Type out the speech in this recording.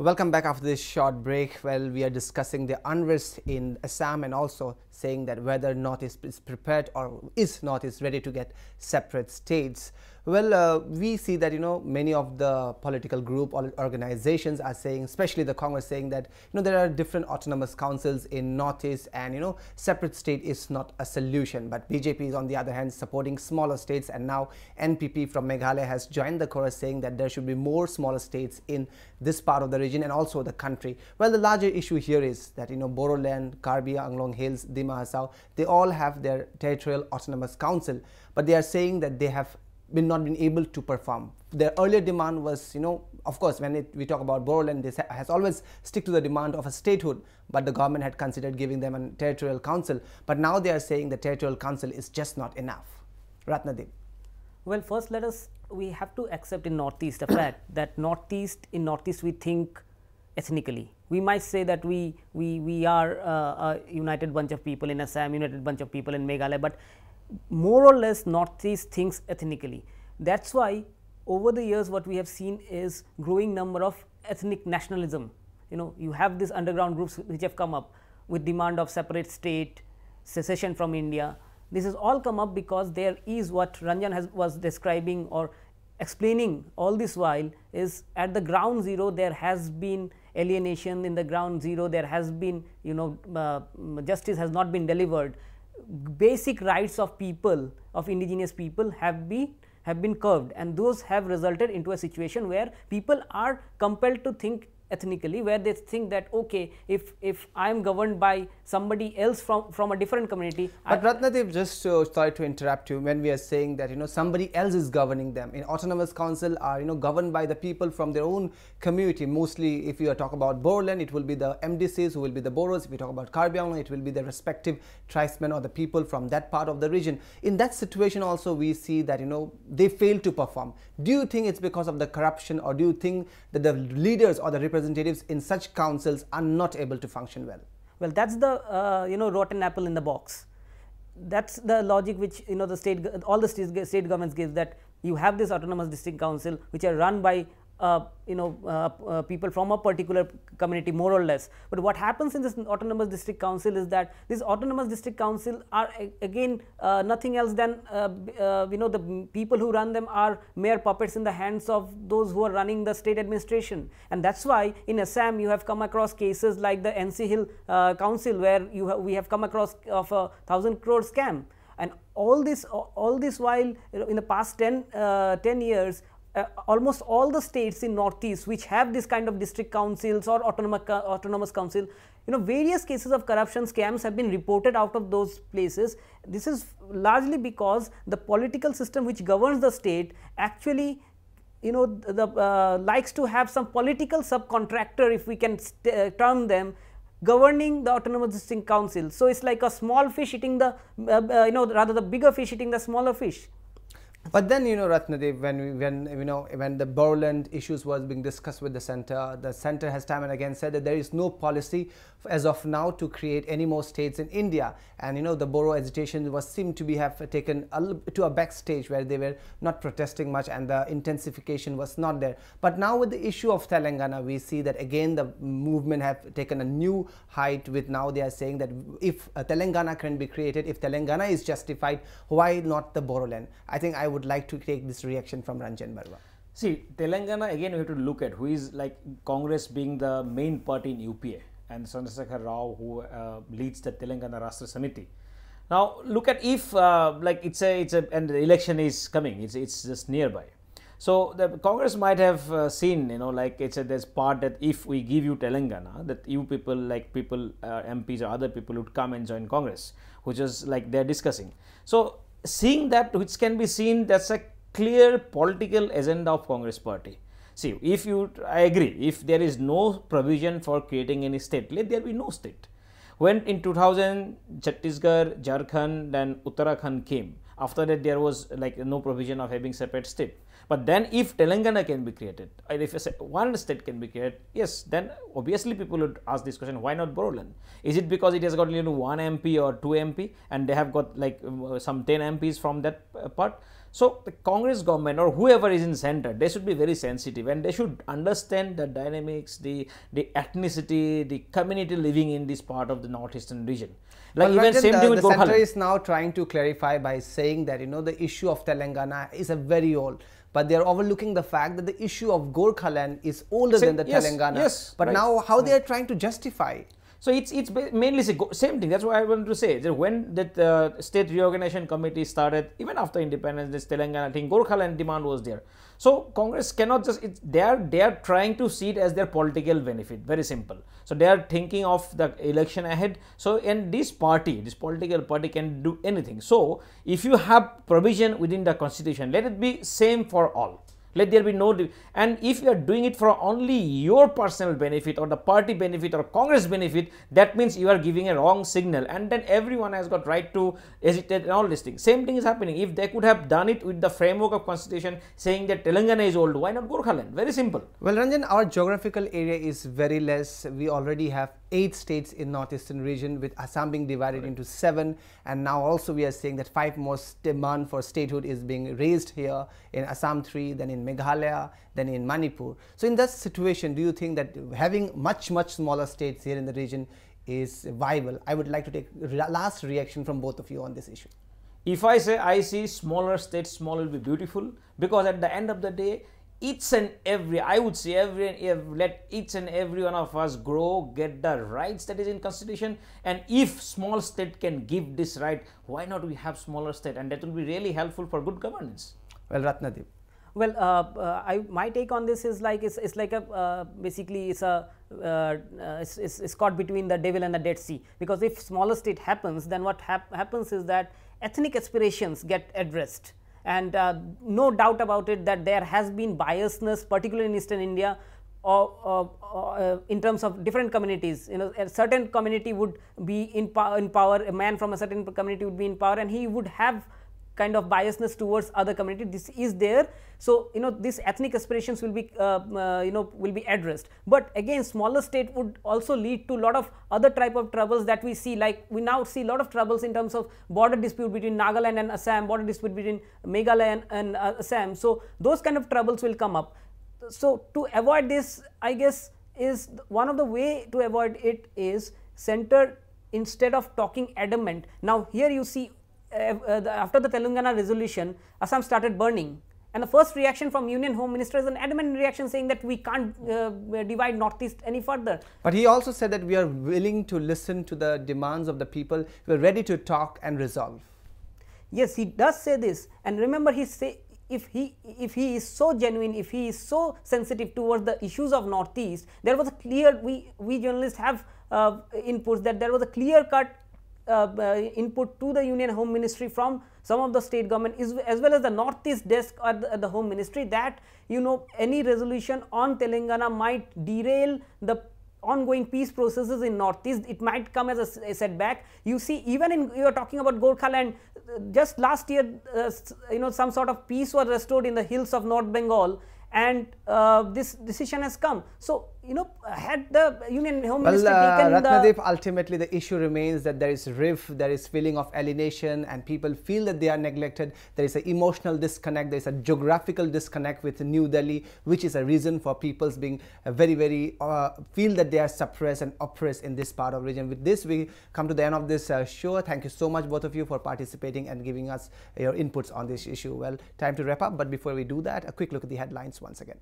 Welcome back after this short break. Well, we are discussing the unrest in Assam and also saying that whether Northeast is prepared or is Northeast ready to get separate states. Well, we see that many of the political group or organizations are saying, especially the Congress, saying that there are different autonomous councils in Northeast, and separate state is not a solution. But BJP is on the other hand supporting smaller states, and now NPP from Meghalaya has joined the chorus saying that there should be more smaller states in this part of the region and also the country. Well, the larger issue here is that Bodoland, Karbi Anglong Hills, Dima Hasao, they all have their territorial autonomous council, but they are saying that they have not been able to perform. Their earlier demand was, of course, when we talk about Bodoland, this has always stick to the demand of a statehood, but the government had considered giving them a territorial council. But now they are saying the territorial council is just not enough. Ratnadeep. Well, first we have to accept in Northeast the fact that in Northeast we think ethnically. We might say that we are a united bunch of people in Assam, united bunch of people in Meghalaya, but more or less Northeast thinks ethnically. That's why over the years what we have seen is growing number of ethnic nationalism. You have these underground groups which have come up with demand of separate state, secession from India. This has all come up because there is what Ranjan was describing or explaining all this while is at the ground zero there has been alienation. In the ground zero there has been justice has not been delivered. Basic rights of people, of indigenous people have been curbed, and those have resulted into a situation where people are compelled to think ethnically, where they think that okay, if I am governed by somebody else from a different community. But Ratnadeep, just sorry to interrupt you, when we are saying that somebody else is governing them, in autonomous council are governed by the people from their own community. Mostly if you are talking about Bodoland, it will be the MDCs who will be the Boros. If you talk about Karbi Anglong, it will be the respective tribesmen or the people from that part of the region. In that situation also we see that they fail to perform. Do you think it's because of the corruption, or do you think that the leaders or the representatives in such councils are not able to function well? Well, that's the rotten apple in the box. That's the logic which all the state governments give, that you have this autonomous district council which are run by people from a particular community more or less. But what happens in this autonomous district council is that this autonomous district council are again nothing else than the people who run them are mere puppets in the hands of those who are running the state administration. And that's why in Assam you have come across cases like the NC Hill council, where we have come across of a 1,000 crore scam. And all this while in the past 10 years, almost all the states in Northeast which have this kind of district councils or autonomous council, various cases of corruption scams have been reported out of those places. This is largely because the political system which governs the state actually likes to have some political subcontractor, if we can term them, governing the autonomous district council. So it's like a small fish eating the rather the bigger fish eating the smaller fish. But then Ratnadeep, when the Bodoland issues was being discussed with the center has time and again said that there is no policy as of now to create any more states in India, and the Boro agitation seemed to have taken to a backstage where they were not protesting much and the intensification was not there. But now with the issue of Telangana, we see that again the movement have taken a new height, with now they are saying that if Telangana can be created, if Telangana is justified, why not the Bodoland? I think I would like to take this reaction from Ranjan Barwa. See, Telangana, again we have to look at who is, like, Congress being the main party in UPA, and Chandrasekhar Rao who leads the Telangana Rashtra Samiti. Now look at if and the election is coming, it's just nearby. So the Congress might have seen, there's part that if we give you Telangana, that you people, MPs or other people would come and join Congress, which is like they're discussing. So seeing that, which can be seen, that's a clear political agenda of Congress party. See, I agree, if there is no provision for creating any state, let there be no state. When in 2000 Chhattisgarh, Jharkhand and Uttarakhand came, after that there was no provision of having separate state. But then if Telangana can be created, or if one state can be created, yes, then obviously people would ask this question, why not Bodoland? Is it because it has got one MP or 2 MP and they have got some 10 MPs from that part? So the Congress government or whoever is in center, they should be very sensitive and they should understand the dynamics, the ethnicity, the community living in this part of the northeastern region. Like well, even Ranjan, same thing with the center Bodoland. is now trying to clarify by saying that the issue of Telangana is a very old, but they are overlooking the fact that the issue of Gorkhaland is older than the Telangana. Yes, but right. now how they are trying to justify. So it's mainly same thing. That's what I wanted to say. That when that state reorganization committee started, even after independence, this Telangana, I think Gorkhaland demand was there. So Congress cannot just they are trying to see it as their political benefit. Very simple. So they are thinking of the election ahead. So and this political party can do anything. So if you have provision within the constitution, let it be same for all. Let there be no, and if you are doing it for only your personal benefit or the party benefit or Congress benefit, that means you are giving a wrong signal, and then everyone has got right to hesitate and all these things. Same thing is happening. If they could have done it with the framework of constitution saying that Telangana is old, why not Gorkhaland? Very simple. Well, Ranjan, our geographical area is very less. We already have 8 states in northeastern region, with Assam being divided into 7, and now also we are saying that 5 more demand for statehood is being raised here in Assam 3, then in Meghalaya, then in Manipur. So in that situation, do you think that having much smaller states here in the region is viable? I would like to take last reaction from both of you on this issue. If I say I see smaller states, small will be beautiful, because at the end of the day, each and every, I would say let each and every one of us grow, get the rights that is in constitution, and if small state can give this right, why not we have smaller state, and that will be really helpful for good governance. Well, Ratnadeep. Well, my take on this is like it's like a basically it's caught between the devil and the Dead Sea, because if smaller state happens, then what happens is that ethnic aspirations get addressed. And no doubt about it that there has been biasness, particularly in Eastern India, in terms of different communities. A certain community would be in power, a man from a certain community would be in power, and he would have kind of biasness towards other community. This is there. So these ethnic aspirations will be will be addressed. But again, smaller state would also lead to a lot of other type of troubles that we see. Like we now see a lot of troubles in terms of border dispute between Nagaland and Assam, border dispute between Meghalaya and Assam. So those kind of troubles will come up. So to avoid this, I guess, is one of the way to avoid it is center, instead of talking adamant. Now here you see, after the Telangana resolution, Assam started burning, and the first reaction from Union Home Minister is an adamant reaction saying that we can't divide Northeast any further. But he also said that we are willing to listen to the demands of the people. We are ready to talk and resolve. Yes, he does say this, and remember, he say if he is so genuine, if he is so sensitive towards the issues of Northeast, there was a clear, we journalists have inputs that there was a clear cut input to the Union Home Ministry from some of the state government as well as the Northeast desk at the Home Ministry, that any resolution on Telangana might derail the ongoing peace processes in Northeast. It might come as a setback. You see, even you are talking about Gorkhaland, just last year some sort of peace was restored in the hills of North Bengal, and this decision has come. So had the Union Home Ministry taken Ratnadeep, ultimately the issue remains that there is rift, there is feeling of alienation, and people feel that they are neglected. There is an emotional disconnect, there is a geographical disconnect with New Delhi, which is a reason for people's being very feel that they are suppressed and oppressed in this part of region. With this, we come to the end of this show. Thank you so much, both of you, for participating and giving us your inputs on this issue. Well, time to wrap up, but before we do that, a quick look at the headlines once again.